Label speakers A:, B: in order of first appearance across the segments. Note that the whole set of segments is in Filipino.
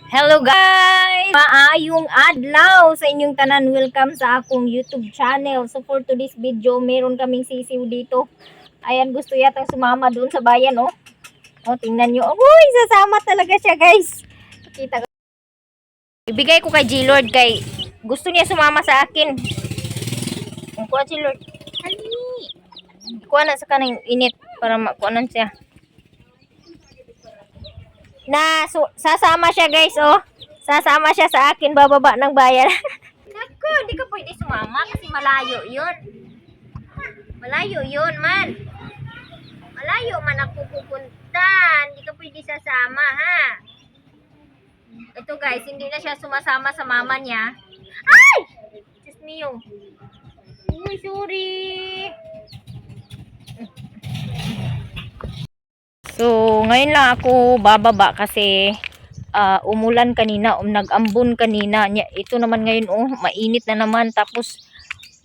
A: Hello guys! Maayong adlaw sa inyong tanan. Welcome sa akong YouTube channel. So for today's video, meron kaming sisiw dito. Ayan, gusto yata sumama doon sa bayan, oh. Oh, tingnan nyo. Uy, sasama talaga siya, guys. Kita ko. Ibigay ko kay G-Lord kay gusto niya sumama sa akin. Ang kuha G-Lord. Kuha na sa kanang init para makuanan siya. Sasama siya, guys, oh. Sasama siya sa akin bababa ng bayan. Naku, hindi ka pwede sumama kasi malayo yun. Malayo yun, man. Malayo man ako pupunta. Hindi ka pwede sasama, ha? Ito, guys, hindi na siya sumasama sa mama niya. Ay! Diyos mio. Uy, sorry. So, ngayon lang ako bababa kasi umulan kanina, nag-ambon kanina. Ito naman ngayon, oh, mainit na naman. Tapos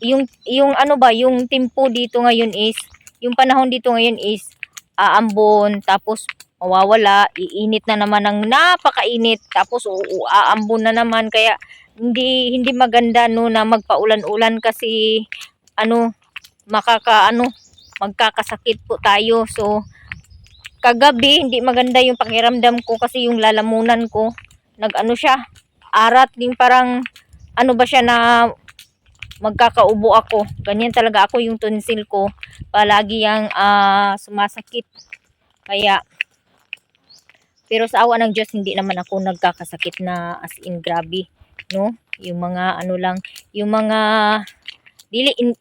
A: yung ano ba, yung tempo dito ngayon is, yung panahon dito ngayon is aambon, tapos mawawala, iinit na naman ng napakainit, tapos aambon na naman. Kaya hindi maganda no na magpaulan-ulan kasi ano, magkakasakit po tayo. So kagabi hindi maganda yung pakiramdam ko kasi yung lalamunan ko nag-ano siya, arat din, parang ano ba siya na magkakaubo ako. Ganyan talaga ako, yung tonsil ko palagi yang sumasakit. Kaya pero sa awa ng Diyos hindi naman ako nagkakasakit na as in grabe, no? Yung mga ano lang, yung mga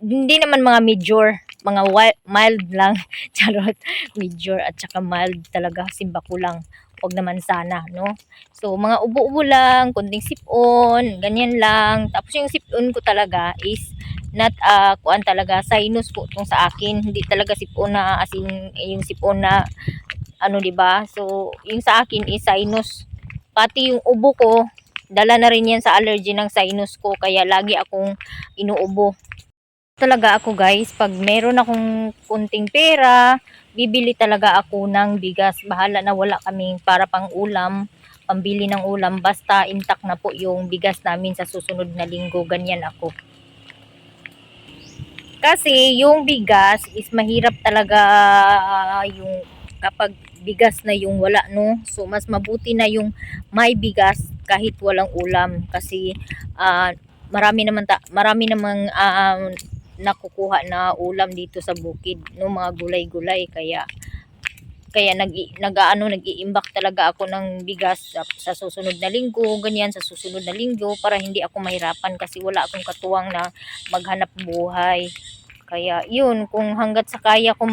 A: hindi naman mga major, mga mild lang. Charot, major at saka mild talaga, simba ko lang. Huwag naman sana, no? So, mga ubo-ubo lang, kunting sipon, ganyan lang. Tapos yung sipon ko talaga is not kuan talaga, sinus po itong sa akin. Hindi talaga sipon na as in, yung sipon na ano, 'di ba? So, yung sa akin is sinus. Pati yung ubo ko, dala na rin yan sa allergy ng sinus ko, kaya lagi akong inuubo talaga ako, guys. Pag meron akong kunting pera, bibili talaga ako ng bigas. Bahala na wala kaming para pang ulam, pambili ng ulam, basta intact na po yung bigas namin sa susunod na linggo. Ganyan ako. Kasi yung bigas is mahirap talaga yung kapag bigas na yung wala, no? So mas mabuti na yung may bigas kahit walang ulam kasi marami namang nakukuha na ulam dito sa bukid, no, mga gulay-gulay. Kaya nag-iimbak talaga ako ng bigas sa susunod na linggo, ganyan, sa susunod na linggo, para hindi ako mahirapan kasi wala akong katuwang na maghanap buhay. Kaya yun, kung hanggat sa kaya ko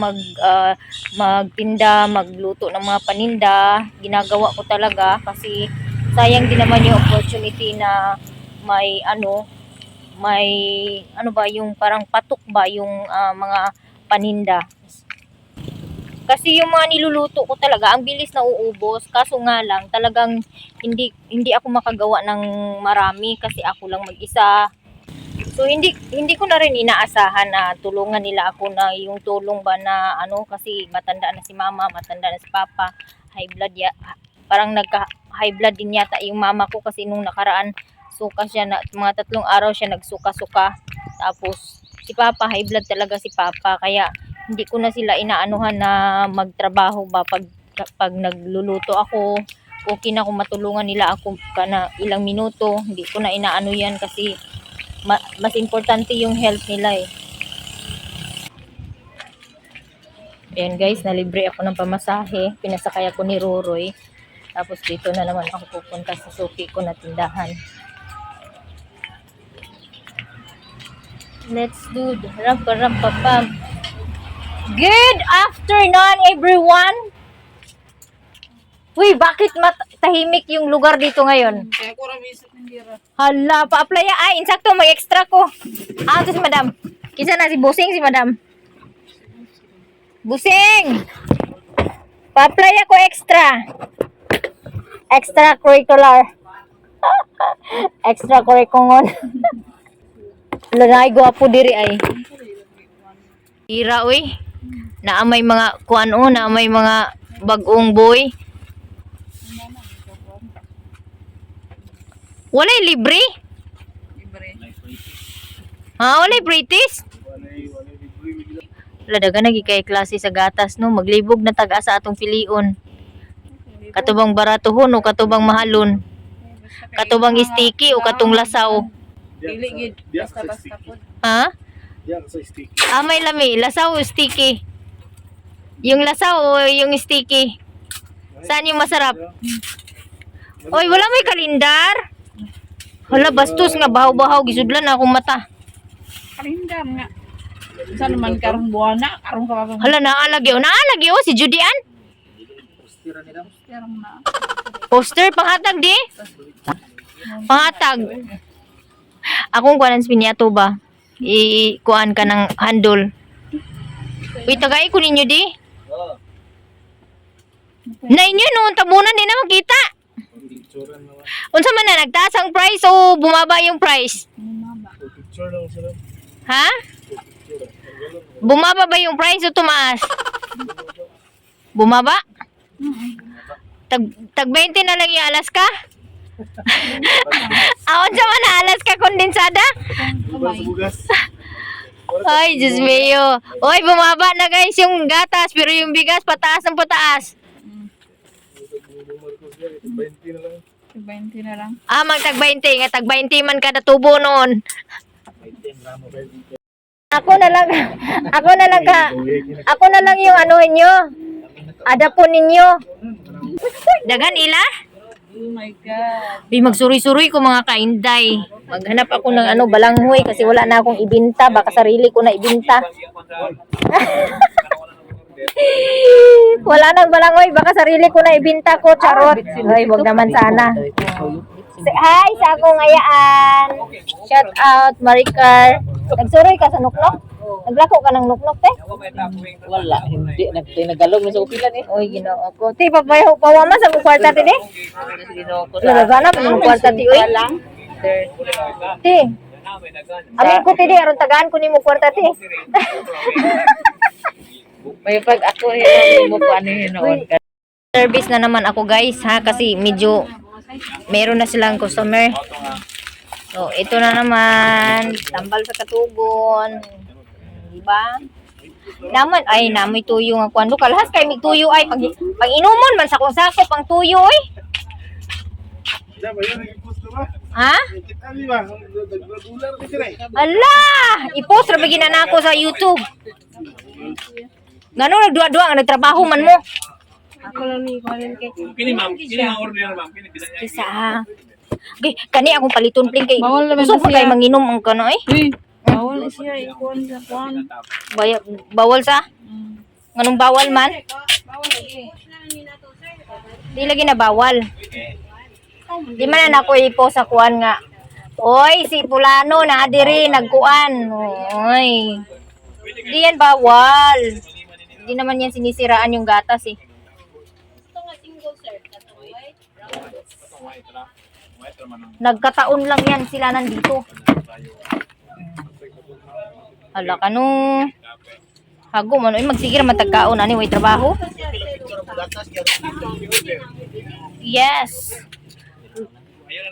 A: magtinda, magluto ng mga paninda, ginagawa ko talaga kasi sayang din naman yung opportunity na may ano ba, yung parang patok ba yung mga paninda. Kasi yung mga niluluto ko talaga, ang bilis na uubos. Kaso nga lang, talagang hindi ako makagawa ng marami kasi ako lang mag-isa. So hindi ko na rin inaasahan na tulungan nila ako, na yung tulong ba na ano, kasi matanda na si mama, matanda na si papa, high blood parang nagka high blood din yata yung mama ko kasi nung nakaraan suka siya, na mga 3 araw siya nagsuka-suka. Tapos si papa, high blood talaga si papa, kaya hindi ko na sila inaanuhan na magtrabaho ba. Pag nagluluto ako, okay na kung matulungan nila ako kana ilang minuto. Hindi ko na inaano yan kasi mas importante yung health nila, eh. Ayan, guys, nalibre ako ng pamasahe. Pinasakay ako ni Roroy. Tapos dito na naman ako pupunta sa suki ko na tindahan. Let's do the rampa-rampa-pam. Good afternoon, everyone! Uy, bakit tahimik yung lugar dito ngayon? Hala, pa-apply ya. Ay, insakto, may extra ko. Ito si madam. Kisa na si Busing, si madam. Busing! Pa-apply ako extra. Extra curricular. Extra curriculum. Lanay gwapo diri ay. Ira, uy. Naamay mga kuano, naamay mga bagong boy. Walay libre?
B: Libre.
A: Ha, walay British? Wala daga nagi kay klase sa gatas no, maglibog na tag sa atong pilion. Katubang baratuhon o katubang mahalon. Katubang sticky o katong lasaw.
B: Dili gid basta-basta pod.
A: Ha?
C: Diyan sa sticky.
A: Ah, may lami, lasaw o sticky. Yung lasaw o yung sticky. Saan yung masarap? Oy, wala may kalendar. Hala, bastos nga bahaw-bahaw gisudlan na akong mata.
B: Kalindam nga. Sa naman karong buwan na, karong kapag
A: Hala, naalagyo si Judian.
B: karong na.
A: Poster panghatag di. Panghatag. Akong kuanan sa pinyato ba? Kuan ka ng handle. Uy, tagay ko ninyo di. Na inyo noon tabunan din na makita.
C: Picture naman.
A: Unsa man na nagtaas ang price o bumaba yung price?
C: Picture lang sila.
A: Ha? Bumaba ba yung price o tumaas? Bumaba? Tag 20 na lang yung Alaska? Aon sa man na Alaska kondensada?
C: Bugas.
A: Ay, Diyos mio. Oy, bumaba na guys yung gatas pero yung bigas pataas ng pataas.
C: 20 na lang.
B: 20 na lang.
A: Ah, magtag 20. Nga tag 20 man kada tubo noon. Ako na lang yung ano ninyo. Adapon ninyo. Dagan ila?
B: Oh my God.
A: Di magsuri-suri ko mga kainday. Maghanap ako ng ano balanghoy kasi wala na akong ibinta, baka sarili ko na ibinta. Wala nang balanghoy, baka sarili ko na ibinta ko, charot. Ay, wag naman sana. Hi sa akong ayaan. Shout out Maricar. Nagsuroy ka sa nuknok? Naglako ka ng nuknok, te?
B: Wala, hindi. Nagtagalog na sa upilan eh.
A: Oy, ginoo ko. Te, papawa man sa mong kwarta, te, de? Lalagana pa mong kwarta, te, oy. Te, amin ko, te, de. Aron tagaan ko ni mo kwarta, te.
B: May pag ako yun, mo pa ano yun noon.
A: Service na naman ako, guys, ha? Kasi medyo meron na silang customer. So, ito na naman. Tambal sa katugon. Diba? Naman, ay, namoy tuyo nga kwando. Kalahas kay may tuyo ay. Pag inumon man sa kung sako, pang tuyo ay.
C: Diyan ba yun? Nag-post ka ba?
A: Ha?
C: Kita niyo ba? Nag-regular ka sila eh.
A: Ala! I-post ra bigyan na ako sa YouTube. Ngano nagduwa-duwa nga nagtrabaho man mo?
B: Ako lang ni Colin kay.
C: Kini ma'am, kini ang order ma'am. Kini bilang niya.
A: Isa. Okay, kani akong paliton pling kay.
B: Bawal naman
A: Gusto
B: to
A: ko kay
B: siya.
A: manginom ang kano eh.
B: Uy, bawal na siya ikuan sa kuan.
A: Bawal sa? Nganong bawal man?
B: Bawal lagi.
A: Di lagi na bawal. Di man na ako i-post sa kuan nga. Oy, si Pulano na diri nagkuan. Oy. Di yan bawal. Di naman yan sinisiraan yung gatas eh. Nagkataon lang yan sila nandito. Hala ka no. Hago man. Magsigir matagkaon. Ani, way trabaho? Yes.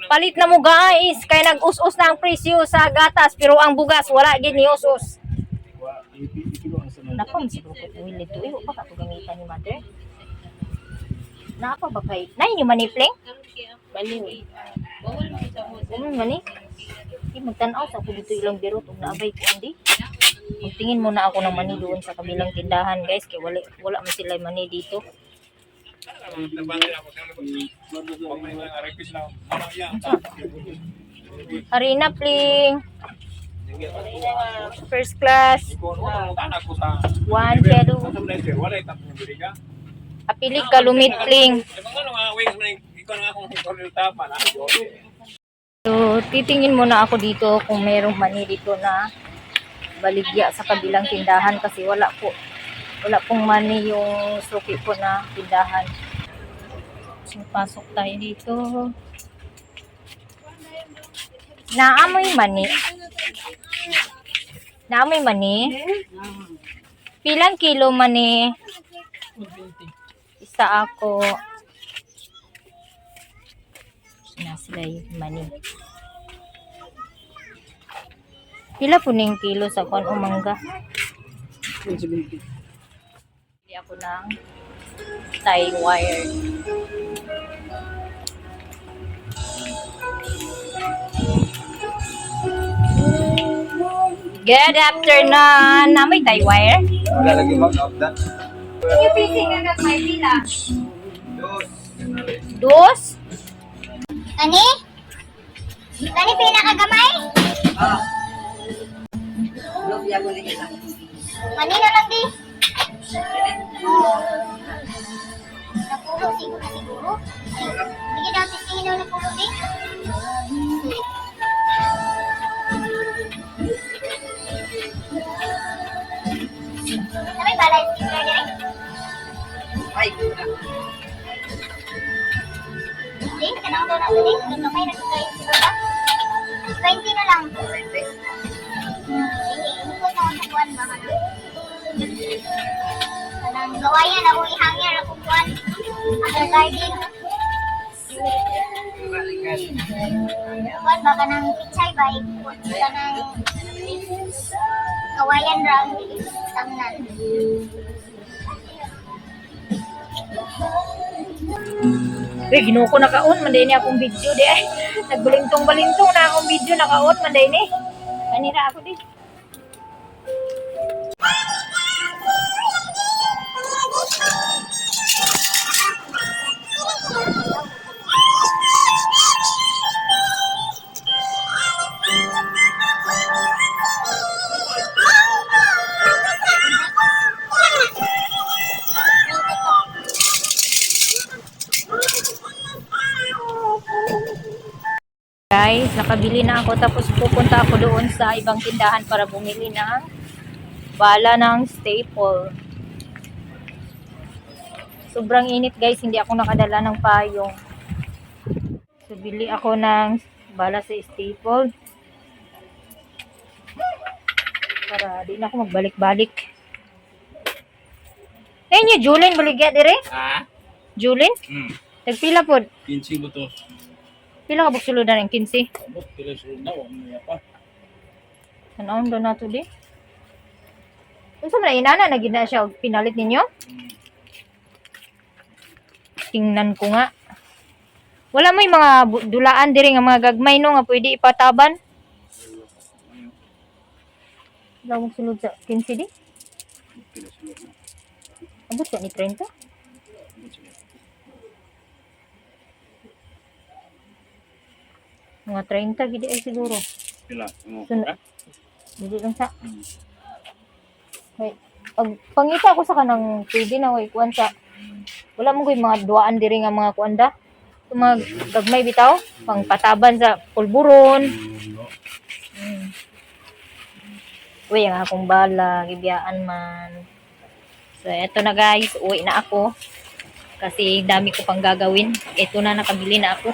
A: Palit na mo guys. Kaya nag-us-us na ang presyo sa gatas. Pero ang bugas, wala gid ni us-us. Nako, siguro ko kuwil ito. Eh, baka ito gamitan ni mother. Napa ba kay? Nay, yung manipling?
B: Baliw.
A: Ganun mani. Magtanaw sa ako dito ilang biro. Kung naabay ko, hindi. Magtingin muna ako ng mani doon sa kabilang tindahan, guys. Kaya wala man sila mani dito. Harina, pling. First class. 1 kilo. Apilig ka lumit, pling. So, titingin muna ako dito kung merong mani dito na baligya sa kabilang tindahan kasi wala pong mani yung suki ko na tindahan. So, pasok tayo dito. Naamoy mani. Naamoy mani? Pilang kilo mani? Isa ako. Na sila yung money. Pila po ning kilo sa kon o mangga?
B: 170.
A: Hindi ako ng tie wire. Good afternoon! Namoy tie wire?
C: Wala lagi mag-update.
A: Yung fishing agad may pila. Dos?
D: Ani? Ani pinakagamay? Mani na lang di. Napulo siguro na siguro. Hindi na testingin na napulo di. Sabi balay sticker niya rin? Di, kanang doon natin eh. Kagamay na ito kayo siguro ba? 20 na lang. Hindi, ikot na ako sa buwan ba ka na? Kanang gawayan ako ihangyan ako buwan. After garden. Buwan ba ka ng pichay ba? Ikot ka ng gawayan rang tamnan.
A: Gino ko naka-on man din akong video di ay. Nagbalintong-balintong na akong video naka-on man din eh. Kanina ako di. Guys, nakabili na ako tapos pupunta ako doon sa ibang tindahan para bumili ng bala ng staple. Sobrang init guys, hindi ako nakadala ng payong. So, bili ako ng bala sa staple. Para di na ako magbalik-balik. Ngayon yung Julin, baligya dire?
C: Ha?
A: Julin? Tagpila po.
C: 15 mo to.
A: Pila ka buksuludan ng 15?
C: Abot, pila sunod na. Ano niya pa?
A: Sanaon doon na to di? Kung sa mga inana, naging na siya pinalit ninyo? Tingnan ko nga. Wala mo yung mga dulaan diri nga mga gagmay no nga pwede ipataban. Wala mong sunod sa 15 di?
C: Pila sunod na.
A: Abot ka ni 30? Mga 30 gidi ay siguro.
C: Pila? Mo
A: Sunod.
C: ka?
A: Hindi lang sa. Wait. Pag pangita ko sa kanang pwede na way kuan sa. Wala mo koy mga duaan diri nga mga kuanda. Yung mga gagmay bitaw, pang pataban sa pulburon. Uy, ang akong bala, gibiyaan man. So, eto na guys, uwi na ako. Kasi dami ko pang gagawin. Eto na, nakabili na ako.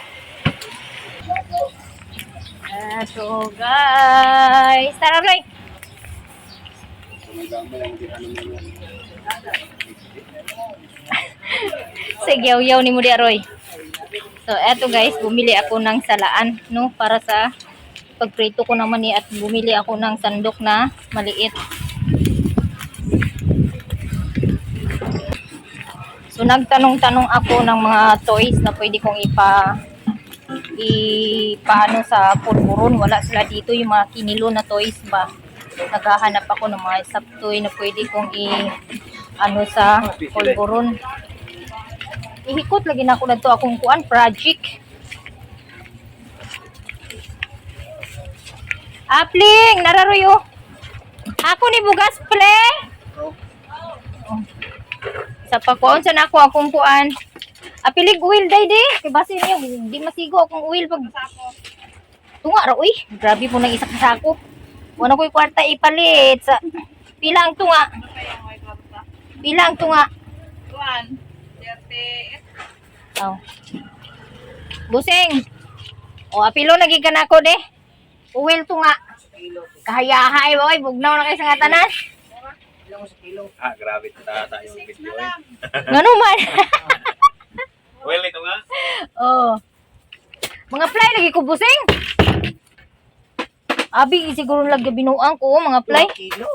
A: Eto guys. Tara, Roy. Sige, yaw ni mo di, Roy. So, eto guys, bumili ako ng salaan, no? Para sa pagprito ko naman at bumili ako ng sandok na maliit. So nagtanong-tanong ako ng mga toys na pwede kong ipaano sa pulburon. Wala sila dito yung mga kinilo na toys ba. Naghahanap ako ng mga sap toy na pwede kong ano sa pulburon. Ihikot lagi na ako na to akong kuan project. Apling, nararoyo. Ako ni bugas ple. Sa pakuan sa nako akong kuan. Apilig oil day di. Kay base niya di masigo akong oil pag tunga ra uy. Grabe po nang isa ka sako. Wala ko'y kwarta ipalit sa pilang tunga. Pilang tunga.
B: Kuan. 30.
A: Oh. Busing. O apilo lagi ka nako de. Oil tunga. Kahayahay boy, bugnaw na kay sa ngatanan.
C: Ah, grabe tata yung video.
A: Ngano man?
C: Well, ito nga.
A: Oh. Mga fly lagi ko busing. Abi siguro lagi binuang ko mga fly.
C: Kilo.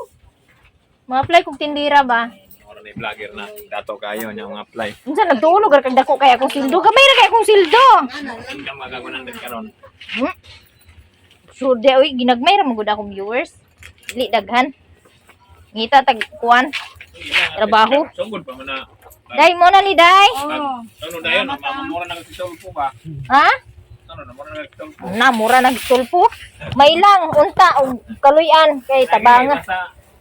A: Mga fly kung tindira ba.
C: Wala na yung vlogger na. Dato kayo niya mga apply.
A: Unsa nagtuulog kag dako kay akong sildo. Gamay ra kay akong sildo.
C: Hindi ka magagunan din karon.
A: Sure de oy ginagmay ra mo gud akong viewers. Dili daghan. Ngita tag kuan trabaho.
C: Sugod pa man na.
A: Day mo na ni day.
B: Oh.
C: Ano dayon, mamamura na kitol po ba?
A: Ha?
C: Ano na mura na kitol po.
A: Na mura nagtulpo. May lang unta og kaluyan kay tabangan.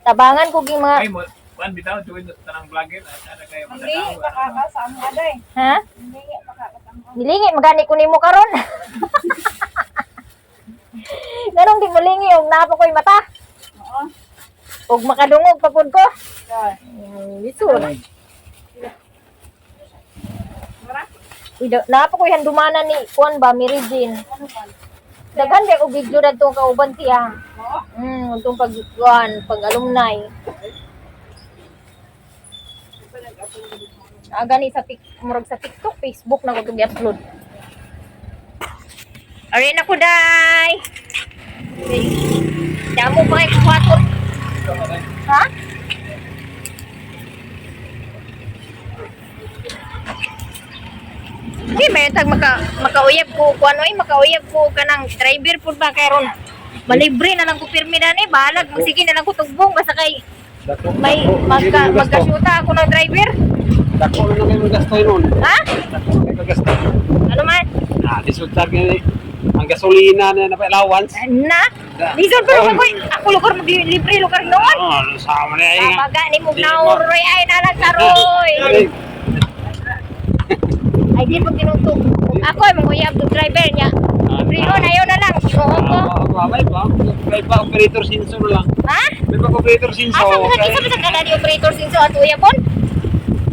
A: Tabangan ko ging mga
C: Ay mo, kuan bitaw tuwid tanang vlogger at ana kayo
B: Hindi,
C: matatawa.
B: makakasama ka day.
A: ha?
B: Hindi, makakasama.
A: Nilingi magani ko nimo karon. Ganong di mulingi og napo ko'y mata.
B: Oo.
A: Og makadungog pagod ko.
B: Day.
A: Lisod.
B: Mara?
A: Napo ko'y handumanan ni kuan ba Mary Jane.
B: Ano ba?
A: Daghan di ako video dadtong kauban siya.
B: Oo.
A: Itong pag-kuan, pag-alumni. Gani sa murag sa TikTok, Facebook na ko itong i-upload. Ari na ko, day! Damo pa kayo kuwatot. Ha? Hindi, may tag makauyab ko, kuan oy, makauyab ko ka ng driver po ba karon. Malibre na lang ko pirmi na ni, balag, sige na lang ko tugbong, basta kay may magkasyuta ako ng driver.
E: Dako na kayo magastoy nun.
A: Ha?
E: Dako na kayo magastoy.
A: Ano man?
E: Resultar kayo ang gasolina na allowance.
A: Na? Lison pero ako lugar maglibre lugar noon.
E: Oh, sama na ay nga.
A: Baga ni mo nauroy ay nalang karoy. Ay di pag tinutog. Ako ay manguyab to driver niya. Libre nun, ayaw na lang. Oo ko.
E: May pa operator sinso na lang.
A: Ha?
E: May pa operator sinso.
A: Asa mo sa kada ni operator sinso at uyabon?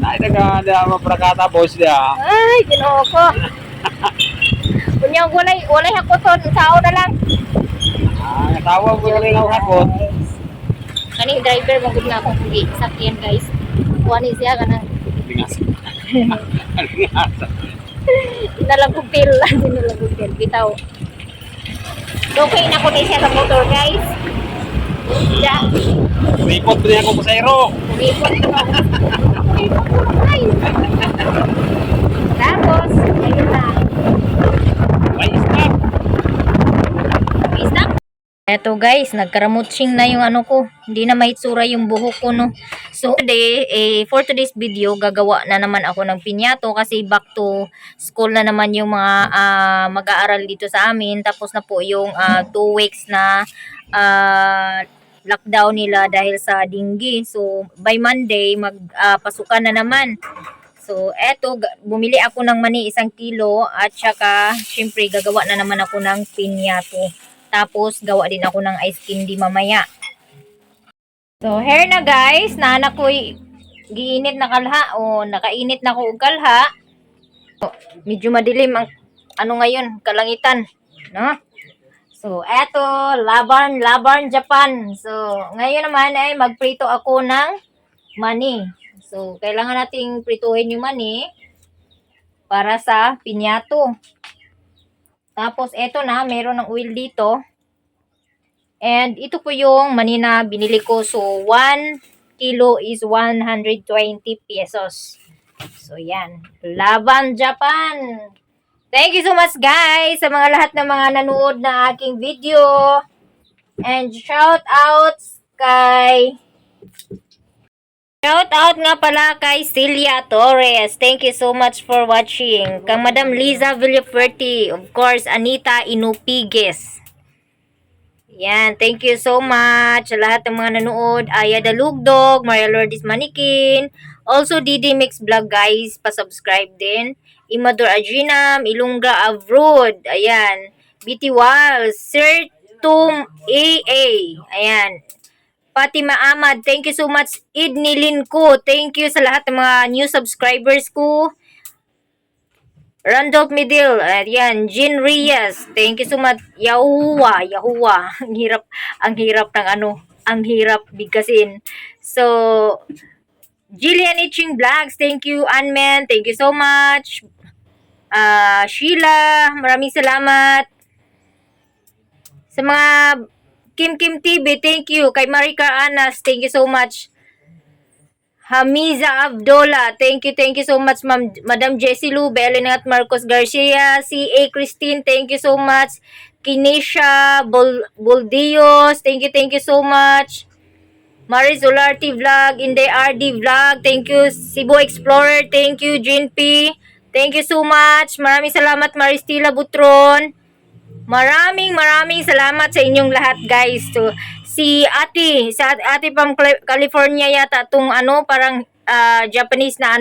E: Ay daga maprakata boss dia.
A: Ay, ginoo ko. Kunya walay hakoton, sao na lang.
E: Tawa ko rin ako hakot.
A: Kani driver mo gud nga akong pugi sakyan guys. Kuani siya kanang
E: Tingas.
A: nalagupil, nalagupil bitaw. Okay na ko ni siya sa motor guys. Ja,
E: Report din ako sa ero.
A: umipot ko. Umipot ko ay. Tapos, ayun na.
E: Ay, stop.
A: Stop. Eto guys, nagkaramutsing na yung ano ko. Hindi na maitsura yung buhok ko no. So today, for today's video, gagawa na naman ako ng pinyato kasi back to school na naman yung mga mag-aaral dito sa amin. Tapos na po yung 2 weeks na lockdown nila dahil sa dinggi. So by Monday, magpasukan na naman. So eto, bumili ako ng mani 1 kilo at saka syempre gagawa na naman ako ng pinyato. Tapos, gawa din ako ng ice candy mamaya. So, hair na guys. Nana ko'y giinit na kalha. O, nakainit na ko og kalha. O, medyo madilim ang ano ngayon, kalangitan. No? So, eto, Labarn Japan. So, ngayon naman ay magprito ako ng mani. So, kailangan nating prituhin yung mani para sa pinyato. Tapos, eto na, meron ng oil dito. And, ito po yung mani na binili ko. So, 1 kilo is 120 pesos. So, yan. Laban Japan! Thank you so much, guys, sa mga lahat ng mga nanood na aking video. And, shout out nga pala kay Celia Torres. Thank you so much for watching. Kang Madam Liza Villafuerte. Of course, Anita Inupiges. Yan. Thank you so much sa lahat ng mga nanood. Aya Dalugdog, Maria Lourdes Manikin. Also, Didi Mix Vlog, guys. Pa-subscribe din. Imador Adrinam, Ilunga Avrod. Ayan. BT Walls. Sir Tum AA. Ayan. Fatima Ahmad, thank you so much. Idni Linko, thank you sa lahat ng mga new subscribers ko. Randolph Midil, ayan. Jean Reyes, thank you so much. Yahuwa. Ang hirap ng ano, ang hirap bigkasin. So, Jillian Itching Vlogs, thank you. Anmen, thank you so much. Sheila, maraming salamat. Sa mga Kim Kim TV, thank you. Kay Marika Anas, thank you so much. Hamiza Abdola, thank you so much, Madam Jessie Lu, Belenat Marcos Garcia, C.A. Christine, thank you so much. Kinesha Boldios, thank you so much. Maris Olarte Vlog, Inday RD Vlog, thank you. Cebu Explorer, thank you. Jean P, thank you so much. Maraming salamat, Maristila Butron. Maraming salamat sa inyong lahat, guys. So, sa ate from California yata tong parang Japanese na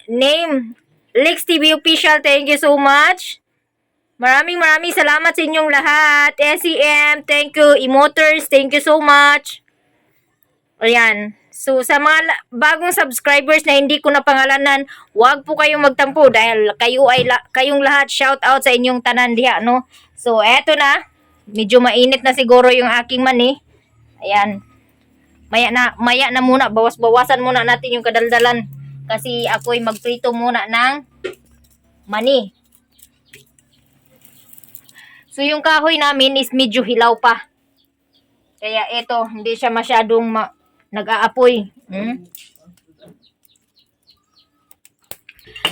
A: name. Lex TV Official, thank you so much. Maraming salamat sa inyong lahat. SEM, thank you. Emoters, thank you so much. Ayan. So, sa mga bagong subscribers na hindi ko na pangalanan, wag po kayong magtampo dahil kayong lahat shout out sa inyong tanan diha, no? So, eto na. Medyo mainit na siguro yung aking mani. Ayan. Maya na muna. Bawasan muna natin yung kadaldalan. Kasi ako'y magprito muna ng mani. So, yung kahoy namin is medyo hilaw pa. Kaya eto, hindi siya masyadong nag-aapoy.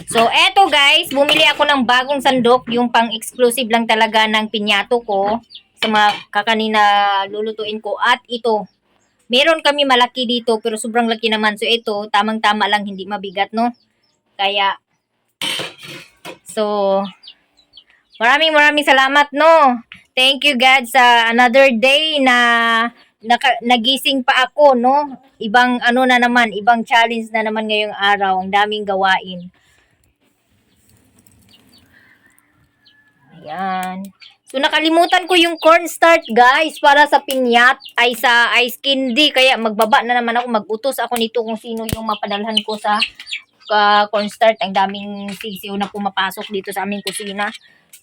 A: So, eto guys, bumili ako ng bagong sandok, yung pang-exclusive lang talaga ng pinyato ko sa mga kakanina lulutuin ko. At ito, meron kami malaki dito pero sobrang laki naman. So, ito, tamang-tama lang, hindi mabigat, no? Kaya, so, maraming salamat, no? Thank you, God, sa another day na nagising pa ako, no? Ibang na naman, ibang challenge na naman ngayong araw. Ang daming gawain. Ayan. So, nakalimutan ko yung cornstarch, guys, para sa pinyat, sa ice candy. Kaya magbaba na naman ako, mag-utos ako nito kung sino yung mapadalhan ko sa cornstarch. Ang daming sisiw na pumapasok dito sa aming kusina.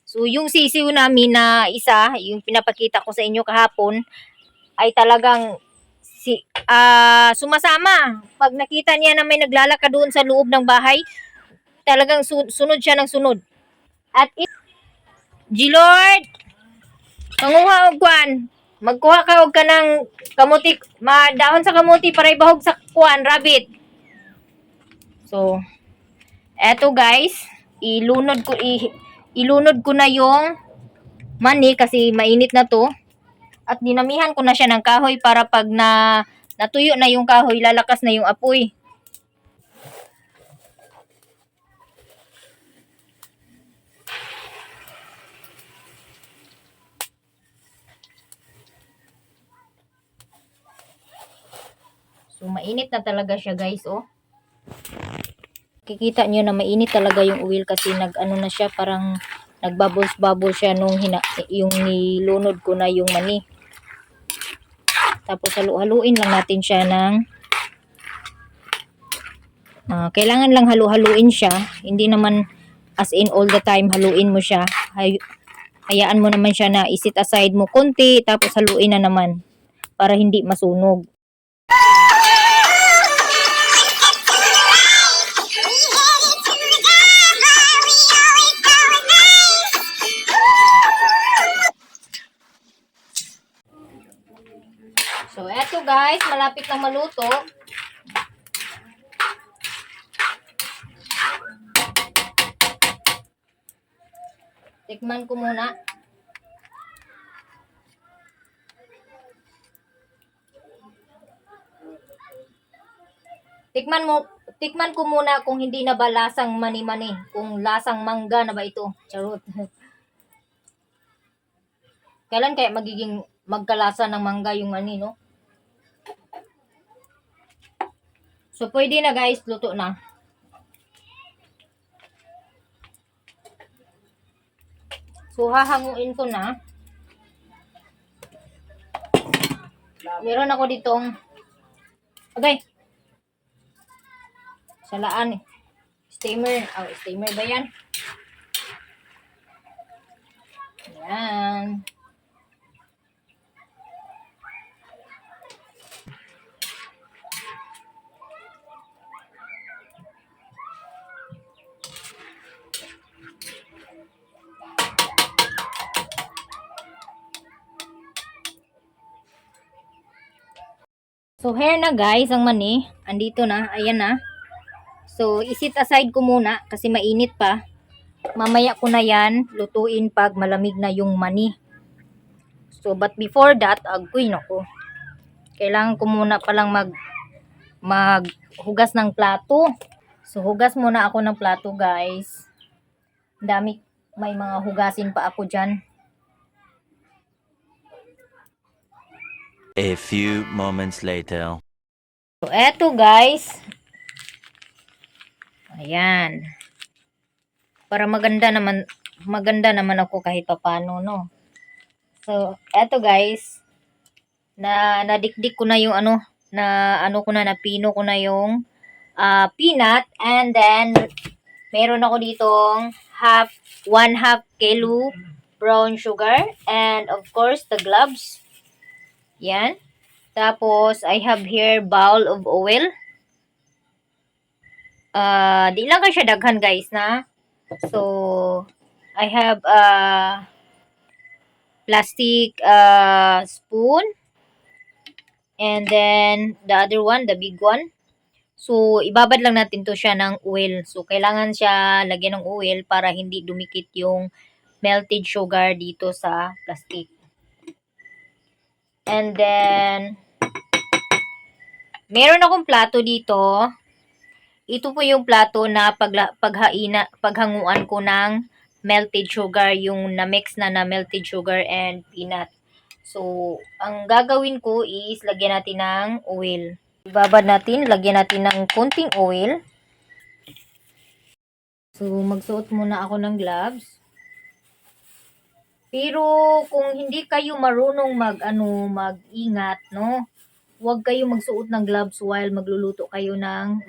A: So, yung sisiw namin na isa, yung pinapakita ko sa inyo kahapon, ay talagang sumasama. Pag nakita niya na may naglalakad doon sa loob ng bahay, talagang sunod siya ng sunod. At G-Lord, manguha og kwan. Magkuha ka og kanang kamuti, dahon sa kamuti para ibahog sa kwan, rabbit. So, eto guys, ilunod ko na yung mani kasi mainit na to. At dinamihan ko na siya ng kahoy para pag natuyo na yung kahoy, lalakas na yung apoy. So, mainit na talaga siya, guys, oh. Kikita nyo na mainit talaga yung oil kasi na siya, parang nagbubbles siya nung yung nilunod ko na yung mani. Tapos haluin lang natin siya ng kailangan lang haluin siya. Hindi naman as in all the time haluin mo siya. Hayaan mo naman siya na isit aside mo konti tapos haluin na naman para hindi masunog. So, eto guys, malapit na maluto. Tikman ko muna. Tikman ko muna kung hindi na ba lasang mani-mani. Kung lasang mangga na ba ito. Charot. Kailan kaya magiging magkalasa ng mangga yung mani, no? So, pwede na guys, luto na. So, hahanguin ko na. Meron ako ditong, okay, salaan eh. Steamer ba yan? Ayan. So, here na guys, ang mani. Andito na. Ayan na. So, isit aside ko muna kasi mainit pa. Mamaya ko na yan lutuin pag malamig na yung mani. So, but before that, agkuy nako. Kailangan ko muna palang maghugas ng plato. So, hugas muna ako ng plato guys. Dami, may mga hugasin pa ako dyan.
F: A few moments later.
A: So, eto guys. Ayan. Para maganda naman ako kahit papano, no. So, eto guys. Nadikdik ko na yung napino ko na yung peanut, and then meron ako ditong 1/2 kilo brown sugar, and of course the gloves. Yan. Tapos I have here bowl of oil. Di lang ka siya daghan guys na. So I have plastic spoon, and then the other one, the big one. So ibabad lang natin to siya ng oil. So kailangan siya lagyan ng oil para hindi dumikit yung melted sugar dito sa plastic. And then meron akong plato dito. Ito po yung plato na paghanguan ko ng melted sugar, yung na-mix na melted sugar and peanut. So, ang gagawin ko is lagyan natin ng oil. Ibabad natin, lagyan natin ng konting oil. So, magsuot muna ako ng gloves. Pero kung hindi kayo marunong mag-ingat, no? Huwag kayo magsuot ng gloves while magluluto kayo ng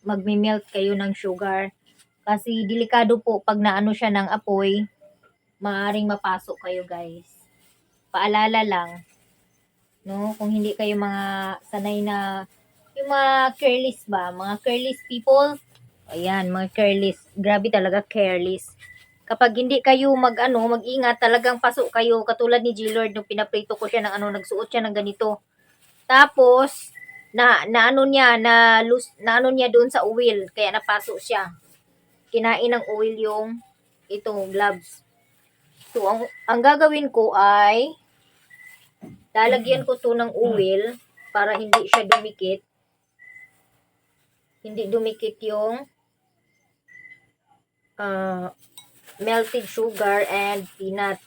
A: magme-melt kayo ng sugar. Kasi delikado po pag naano siya ng apoy, maaaring mapasok kayo, guys. Paalala lang, no? Kung hindi kayo mga sanay na yung mga careless ba, mga careless people. Ayan, mga careless. Grabe talaga careless. Kapag hindi kayo mag-ingat, talagang pasok kayo. Katulad ni G-Lord, nung pinaprito ko siya ng nagsuot siya ng ganito. Tapos, naano niya doon sa oil, kaya napasok siya. Kinain ng oil yung itong gloves. So, ang gagawin ko ay, lalagyan ko to ng oil para hindi siya dumikit. Hindi dumikit yung melted sugar and peanut.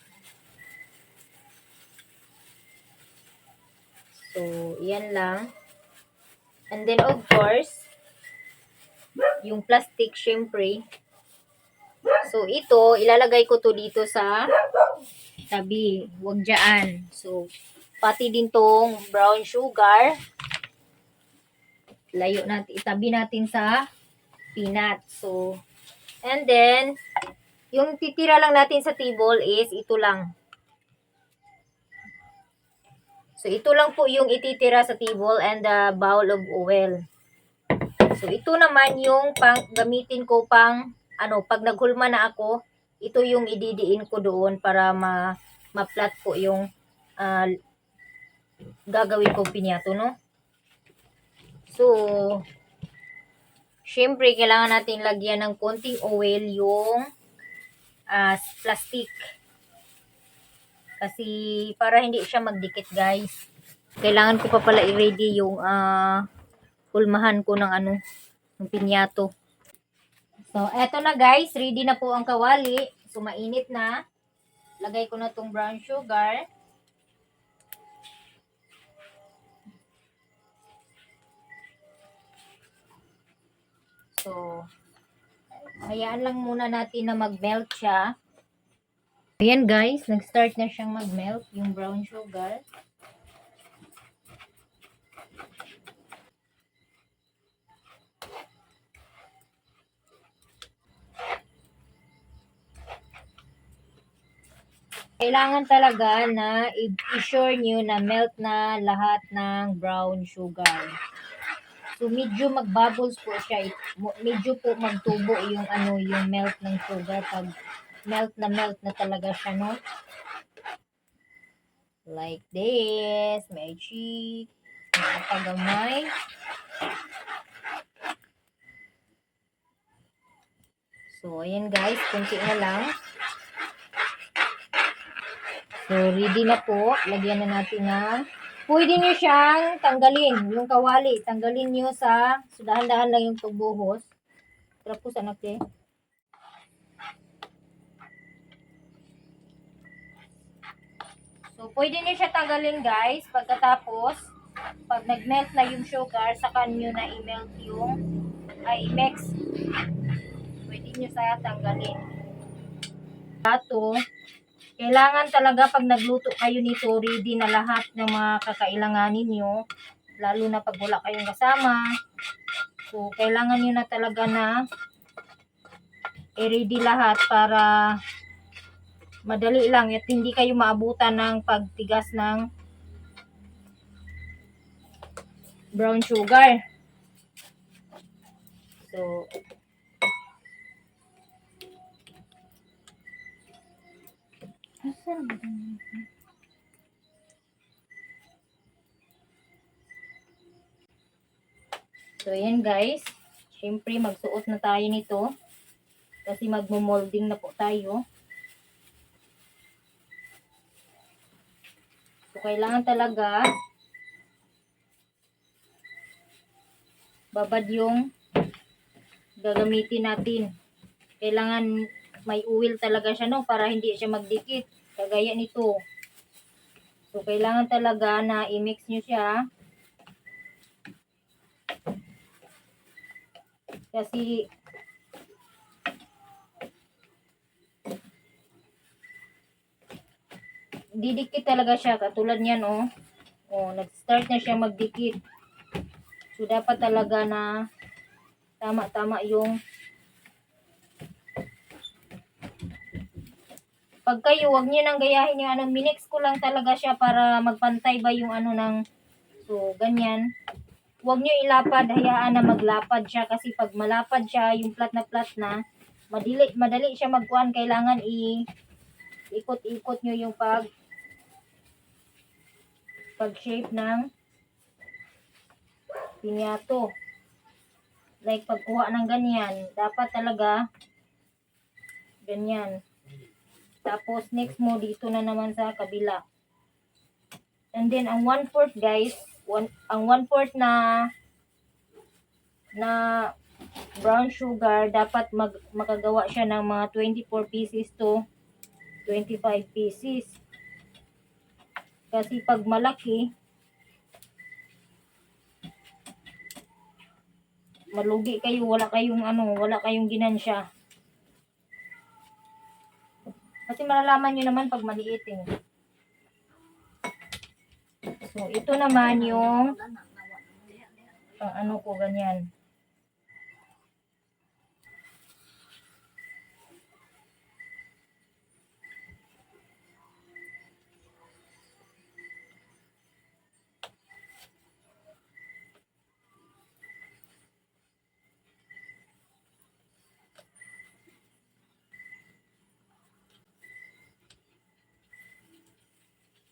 A: So, yan lang. And then, of course, yung plastic, syempre. So, ito, ilalagay ko to dito sa tabi. Huwag dyan. So, pati din tong brown sugar. Layo natin, itabi natin sa peanut. So, and then, yung titira lang natin sa table is ito lang. So, ito lang po yung ititira sa table and the bowl of oil. So, ito naman yung gamitin ko pag naghulma na ako, ito yung ididiin ko doon para ma-flat po yung gagawin kong pinyato, no? So, syempre, kailangan natin lagyan ng konting oil yung plastic. Kasi, para hindi siya magdikit, guys. Kailangan ko pa pala i-ready yung hulmahan ko ng ng pinyato. So, eto na guys. Ready na po ang kawali. So, mainit na. Lagay ko na tong brown sugar. So, hayaan lang muna natin na mag-melt siya. Ayan guys, nag-start na siyang mag-melt yung brown sugar. Kailangan talaga na i-sure nyo na melt na lahat ng brown sugar. So, medyo mag-bubbles po siya. Medyo po magtubo yung yung melt ng sugar pag melt na talaga siya, no? Like this, magic. Pagamay. So, ayan guys, kunti na lang. So, ready na po. Lagyan na natin ng... Pwede nyo siyang tanggalin. Yung kawali, tanggalin nyo sa... So, dahan-dahan lang yung pagbuhos. Tapos, anak eh. So, pwede nyo siya tanggalin guys. Pagkatapos, pag nag-melt na yung sugar, saka nyo na i-melt yung... i-mix. Pwede nyo sa tanggalin. Ito, kailangan talaga pag nagluto kayo nito, ready na lahat ng mga kakailanganin nyo. Lalo na pag wala kayong kasama. So, kailangan nyo na talaga na i-ready lahat para madali lang at hindi kayo maabutan ng pagtigas ng brown sugar. So, so, ayan guys. Siyempre, magsuot na tayo nito. Kasi magmo-molding na po tayo. So, kailangan talaga babad yung gagamitin natin. Kailangan may oil talaga siya no para hindi siya magdikit. Kagaya nito. So, kailangan talaga na i-mix nyo siya. Kasi didikit talaga siya. Katulad niyan, oh. Oh, nag-start na siya magdikit. So, dapat talaga na tama-tama yung pag kayo, huwag nyo nang gayahin yung ano, minix ko lang talaga siya para magpantay ba yung ano ng, so, ganyan. Huwag nyo ilapad, hayaan na maglapad siya kasi pag malapad siya, yung plat na, madali siya magkuhan. Kailangan ikot-ikot nyo yung pag-shape ng pinyato. Like, pagkuha ng ganyan, dapat talaga ganyan. Tapos, next mo, dito na naman sa kabila. And then, ang 1/4 guys, ang 1/4 na brown sugar, dapat makagawa siya ng mga 24 pieces to 25 pieces. Kasi pag malaki, malugi kayo, wala kayong ginansya. Kasi malalaman nyo naman pag maliit eh. So, ito naman yung ano ko, ganyan.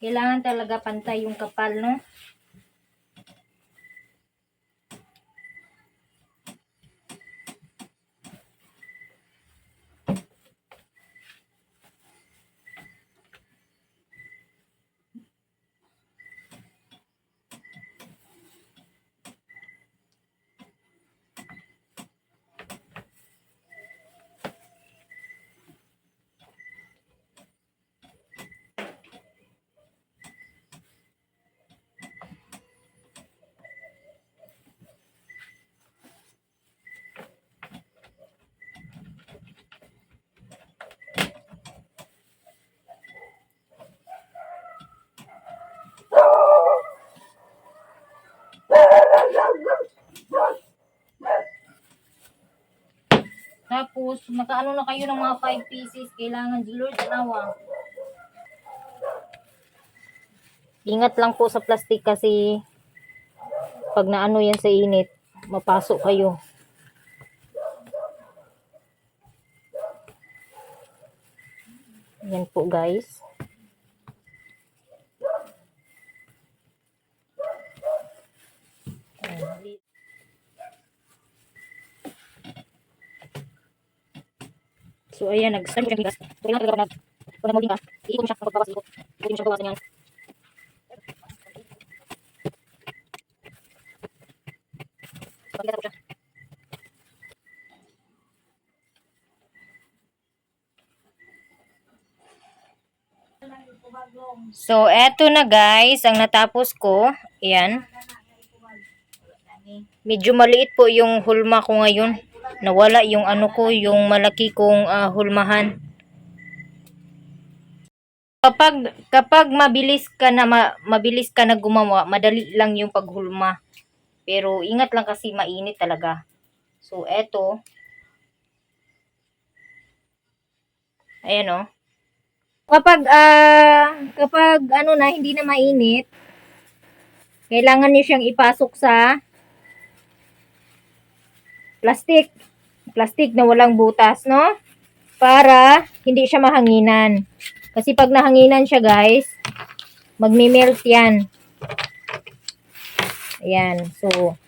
A: Kailangan talaga pantay yung kapal, no? Tapos, nakaano na kayo ng mga 5 pieces. Kailangan Lord, tanawa. Ingat lang po sa plastic kasi pag naano yan sa init, mapasok kayo. Yan po guys. So, ayan, nag-start ko siya bigas. So, kailangan talaga pag nag-molding ka, iikot mo siya kapag bawas ikot. Pwede mo siya bawasan yan. So, pagkita ko siya. So, eto na guys, ang natapos ko. Ayan. Medyo maliit po yung hulma ko ngayon. Nawala yung ano ko, yung malaki kong hulmahan. Kapag mabilis ka na mabilis ka na gumawa, madali lang yung paghulma. Pero ingat lang kasi mainit talaga. So, eto. Ayan oh. Kapag ano na, hindi na mainit, kailangan niyo siyang ipasok sa plastic. Plastic na walang butas, no? Para hindi siya mahanginan. Kasi pag nahanginan siya, guys, magme-melt yan. Ayan. So,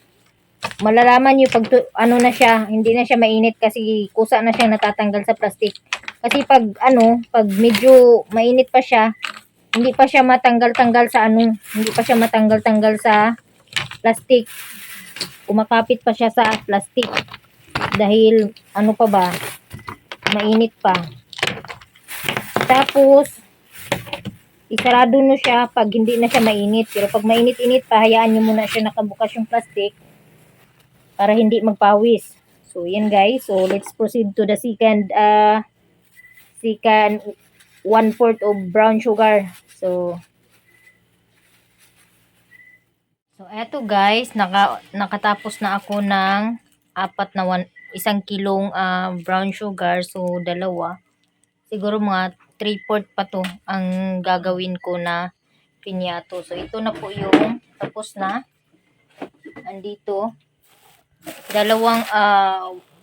A: malalaman nyo pag ano na siya, hindi na siya mainit kasi kusa na siyang natatanggal sa plastic. Kasi pag medyo mainit pa siya, hindi pa siya matanggal-tanggal sa hindi pa siya matanggal-tanggal sa plastic. Kumakapit pa siya sa plastic. Dahil, pa ba, mainit pa. Tapos, isarado nyo siya pag hindi na siya mainit. Pero pag mainit-init pa, hayaan nyo muna siya nakabukas yung plastic para hindi magpawis. So, yan guys. So, let's proceed to the second 1/4 of brown sugar. So, eto guys, nakatapos na ako ng 1 kilong brown sugar. So, dalawa. Siguro mga 3/4 pa to ang gagawin ko na pinyato. So, ito na po yung tapos na. Andito. Dalawang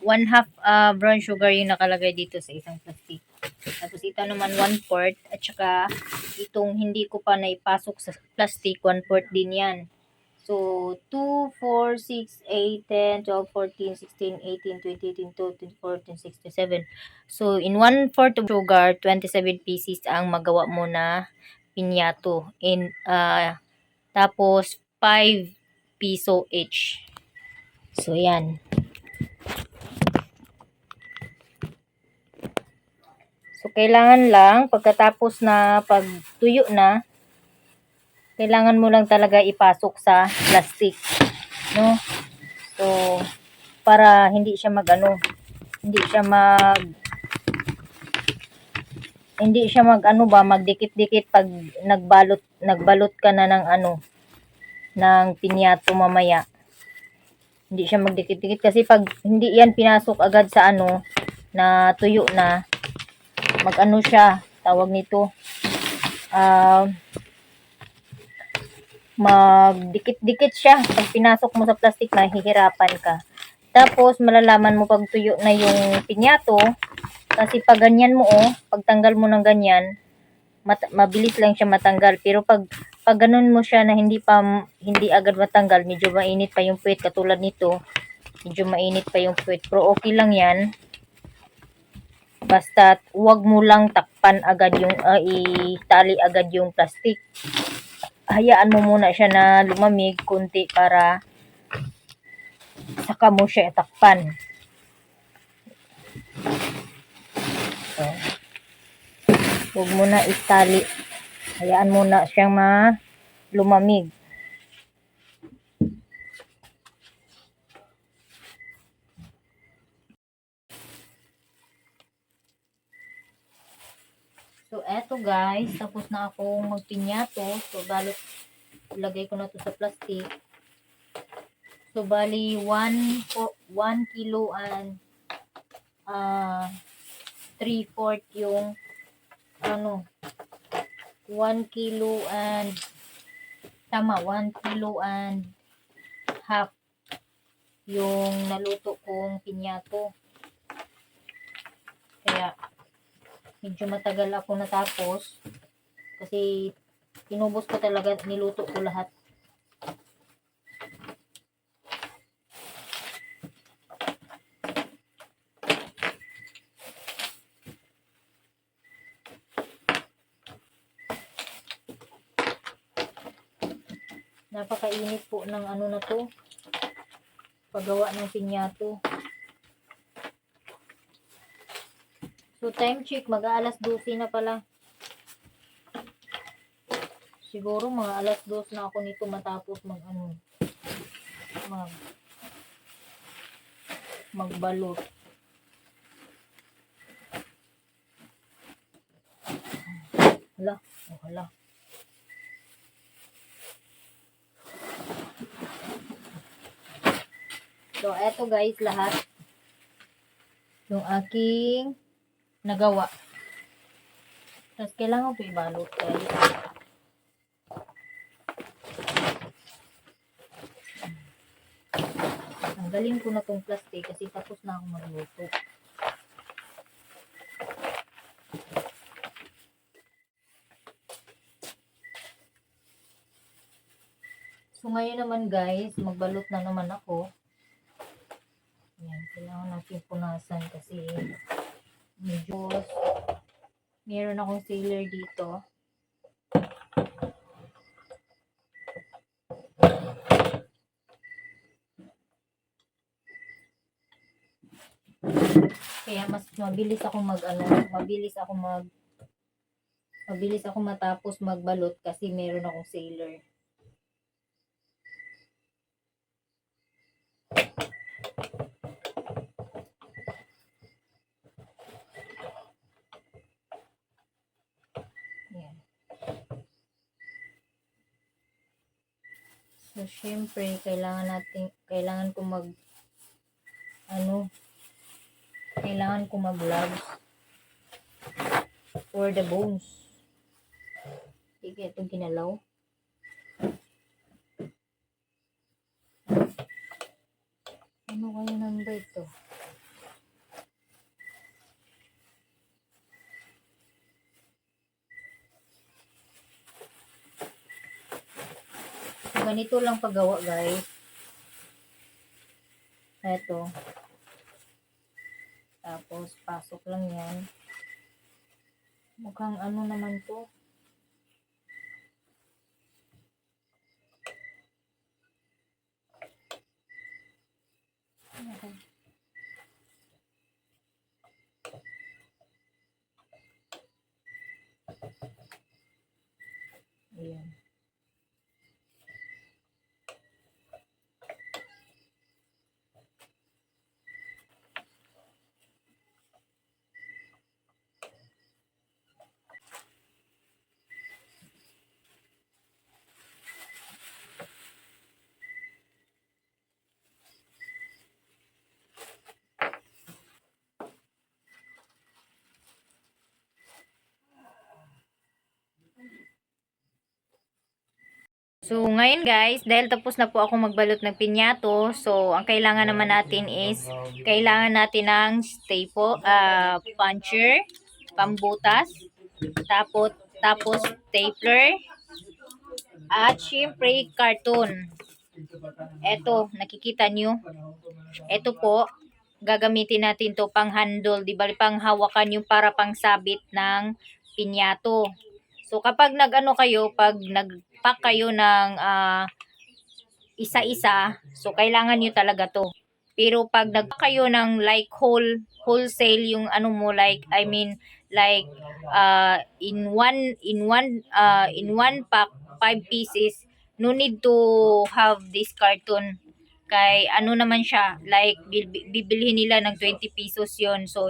A: 1/2 brown sugar yung nakalagay dito sa isang plastic. Tapos ito naman 1/4 at saka itong hindi ko pa naipasok sa plastic 1/4 din yan. So 2, 4, 6, 8, 10, 12, 14, 16, 18, 20, 18, 14, 16, 17. So in 1/4 of sugar, 27 pieces ang magawa mo na pinyato. Tapos 5 piso each. So yan. So, kailangan lang, pagkatapos na pagtuyo na, kailangan mo lang talaga ipasok sa plastic. No? So, para hindi siya magdikit-dikit pag nagbalot ka na ng pinyato mamaya. Hindi siya magdikit-dikit kasi pag hindi yan pinasok agad sa na tuyo na, siya, tawag nito, magdikit-dikit siya. Pag pinasok mo sa plastic, mahihirapan ka. Tapos, malalaman mo pag tuyo na yung pinyato, kasi pag ganyan mo, pagtanggal mo ng ganyan, mabilis lang siya matanggal. Pero pag ganun mo siya na hindi agad matanggal, medyo mainit pa yung puwet, katulad nito, medyo mainit pa yung puwet. Pero okay lang yan. Basta huwag mo lang takpan agad yung itali agad yung plastic. Hayaan mo muna siya na lumamig konti para saka mo siya itakpan. So, huwag mo na itali. Hayaan mo na siyang lumamig. So, eto guys, tapos na akong magpinyato. So, ilagay ko na to sa plastic. So, bali, 1 kilo and 3/4 yung 1 kilo and 1 kilo and half yung naluto kong pinyato. Kaya, medyo matagal ako natapos kasi tinubos ko talaga, niluto ko lahat. Napakainit po ng ano na to. Paggawa ng pinyato. So, time check. Mag-aalas 12 na pala. Siguro mga alas 2 na ako nito matapos magbalot. Hala. Oh, hala. So, eto guys, lahat. Yung aking nagawa. Tapos, kailangan ko ibalot guys. Tanggalin ko na tong plastic kasi tapos na ako magluto. So, ngayon naman guys, magbalot na naman ako. Yan, kailangan natin punasan kasi medyo meron akong sealer dito. Kaya mas mabilis ako mabilis ako matapos magbalot kasi meron akong sealer. Yan. So, syempre, kailangan ko mag-gloves for the bones. Sige, itong ginalaw. Ano kaya number ito? So, ganito lang paggawa guys. Ito. Tapos, pasok lang yan. Mukhang ano naman to. Okay. Ayan. So, ngayon guys, dahil tapos na po ako magbalot ng pinyato, so, ang kailangan naman natin is, kailangan natin ng puncher, pambutas, tapos stapler, at syempre, carton. Eto, nakikita nyo? Eto po, gagamitin natin to pang handle, di ba, pang hawakan yung para pang sabit ng pinyato. So, kapag pag nag-pack kayo ng isa-isa, so kailangan nyo talaga to. Pero pag nag-pack kayo ng like wholesale yung in one pack 5 pieces, no need to have this carton. Kay ano naman siya, like bibilhin nila ng 20 pesos yon. So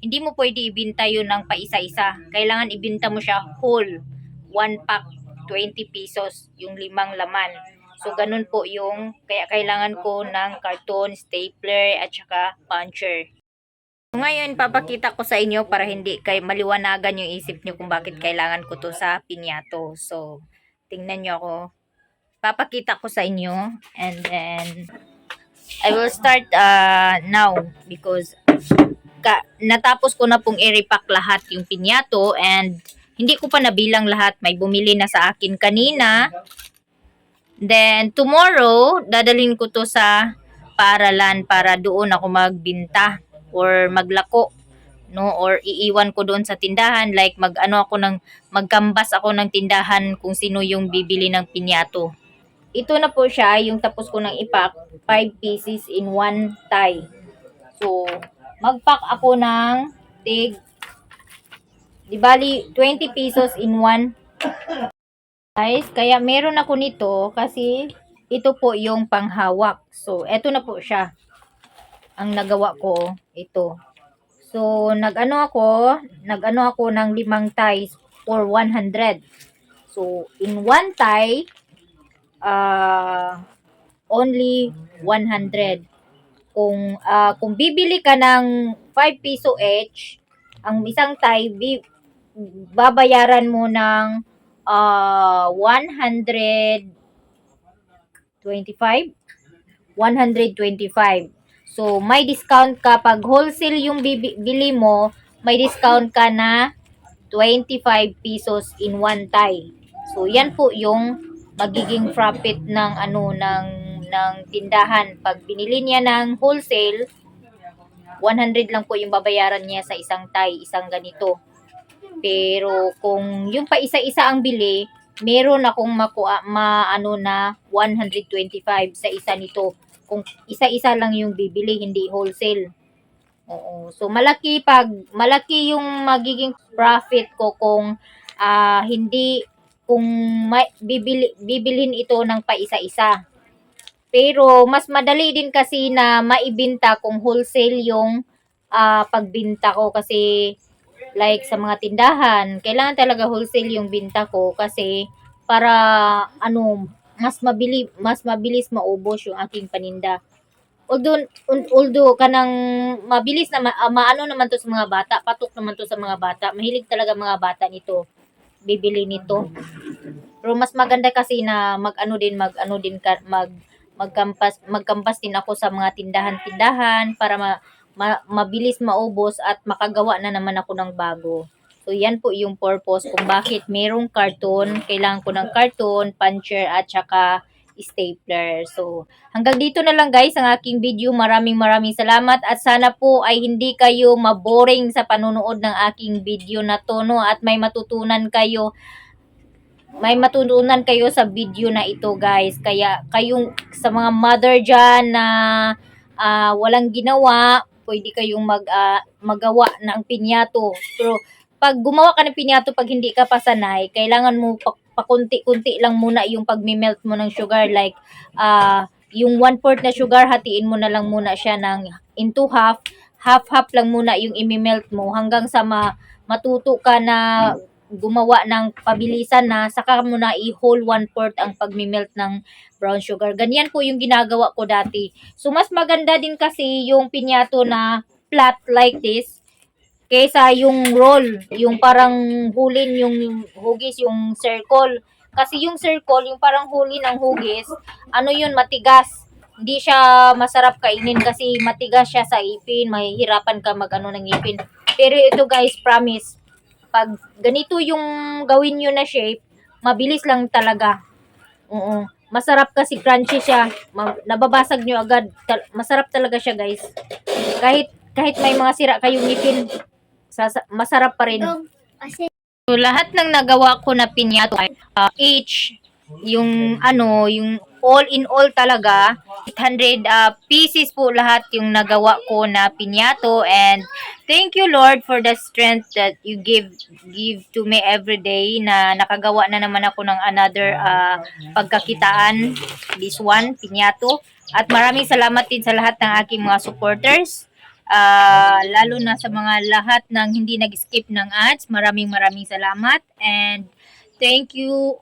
A: hindi mo pwede ibenta yun ng paisa-isa. Kailangan ibenta mo siya whole. 1 pack, 20 pesos, yung 5 laman. So, ganun po kaya kailangan ko ng carton, stapler, at saka puncher. So, ngayon, papakita ko sa inyo para hindi maliwanagan yung isip nyo kung bakit kailangan ko to sa pinyato. So, tingnan nyo ako. Papakita ko sa inyo. And then, I will start now because natapos ko na pong i-repack lahat yung pinyato and hindi ko pa nabilang lahat. May bumili na sa akin kanina. Then, tomorrow, dadalhin ko to sa paaralan para doon ako magbinta or maglako. No? Or iiwan ko doon sa tindahan. Like, magkambas ako ng tindahan kung sino yung bibili ng pinyato. ito na po siya, yung tapos ko ng ipack, 5 pieces in 1 tie. So, mag-pack ako ng di bali, 20 pesos in 1. Guys, kaya meron ako nito kasi ito po yung panghawak. So, eto na po siya. Ang nagawa ko, ito. So, nag-ano ako ng 5 ties for 100. So, in 1 tie, only 100. Kung bibili ka ng 5 piso each, ang isang tie, babayaran mo ng 125. So, may discount ka pag wholesale yung bili mo, may discount ka na 25 pesos in 1 tie. So, yan po yung magiging profit ng ng tindahan. Pag binili niya ng wholesale, 100 lang po yung babayaran niya sa isang tie, isang ganito. Pero kung yung pa isa-isa ang bili, meron akong na 125 sa isa nito. Kung isa-isa lang yung bibili, hindi wholesale. Oo. So malaki yung magiging profit ko kung bibilhin ito ng pa isa-isa. Pero mas madali din kasi na maibenta kung wholesale yung pagbinta ko kasi like sa mga tindahan, kailangan talaga wholesale yung binta ko kasi para mas mabilis maubos yung aking paninda. Although kanang mabilis na maano naman to sa mga bata, patok naman to sa mga bata. Mahilig talaga mga bata nito. Bibili nito. Pero mas maganda kasi na magkampas din ako sa mga tindahan para mabilis maubos at makagawa na naman ako ng bago. So, yan po yung purpose kung bakit merong karton. Kailangan ko ng karton, puncher, at saka stapler. So, hanggang dito na lang guys ang aking video. Maraming salamat at sana po ay hindi kayo maboring sa panunood ng aking video na to, no? At may matutunan kayo sa video na ito guys. Kaya kayong sa mga mother dyan na walang ginawa, pwede kayong magawa ng pinyato. Pero pag gumawa ka ng pinyato, pag hindi ka pa sanay, kailangan mo pakunti-kunti lang muna yung pag-melt mo ng sugar. Like yung 1/4 na sugar, hatiin mo na lang muna siya into half. Half lang muna yung i-melt mo hanggang sa matuto ka na gumawa ng pabilisan na saka mo na i-whole 1/4 ang pag-melt ng brown sugar. Ganyan po yung ginagawa ko dati. So, mas maganda din kasi yung pinyato na flat like this kaysa yung roll, yung parang hulin yung hugis, yung circle. Kasi yung circle, yung parang huli ng hugis, yun, matigas. Hindi siya masarap kainin kasi matigas siya sa ipin. Mahihirapan ka ng ipin. Pero ito guys, promise, pag ganito yung gawin nyo na shape, mabilis lang talaga. Oo. Masarap kasi crunchy siya. Nababasag nyo agad. Masarap talaga siya guys. Kahit may mga sira kayong ngipin, masarap pa rin. So, lahat ng nagawa ko na pinyato, each, yung all in all talaga, 800 pieces po lahat yung nagawa ko na pinyato. And thank you Lord for the strength that you give to me every day na nakagawa na naman ako ng another pagkakitaan, this one, pinyato. At maraming salamat din sa lahat ng aking mga supporters. Lalo na sa mga lahat ng hindi nag-skip ng ads. Maraming salamat. And thank you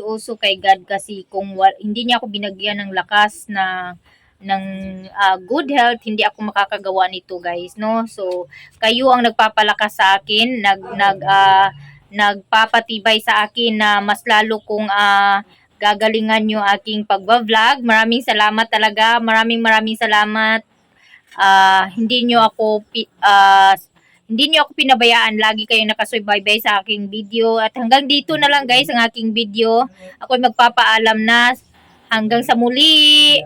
A: also kay God kasi kung hindi niya ako binagyan ng lakas ng good health, hindi ako makakagawa nito guys, no? So, kayo ang nagpapalakas sa akin, nagpapatibay sa akin na mas lalo kong gagalingan yung aking pagba-vlog. Maraming salamat talaga. Maraming salamat. Hindi niyo ako pinabayaan. Lagi kayong nakasubaybay sa aking video. At hanggang dito na lang guys ang aking video. Ako'y magpapaalam na. Hanggang sa muli.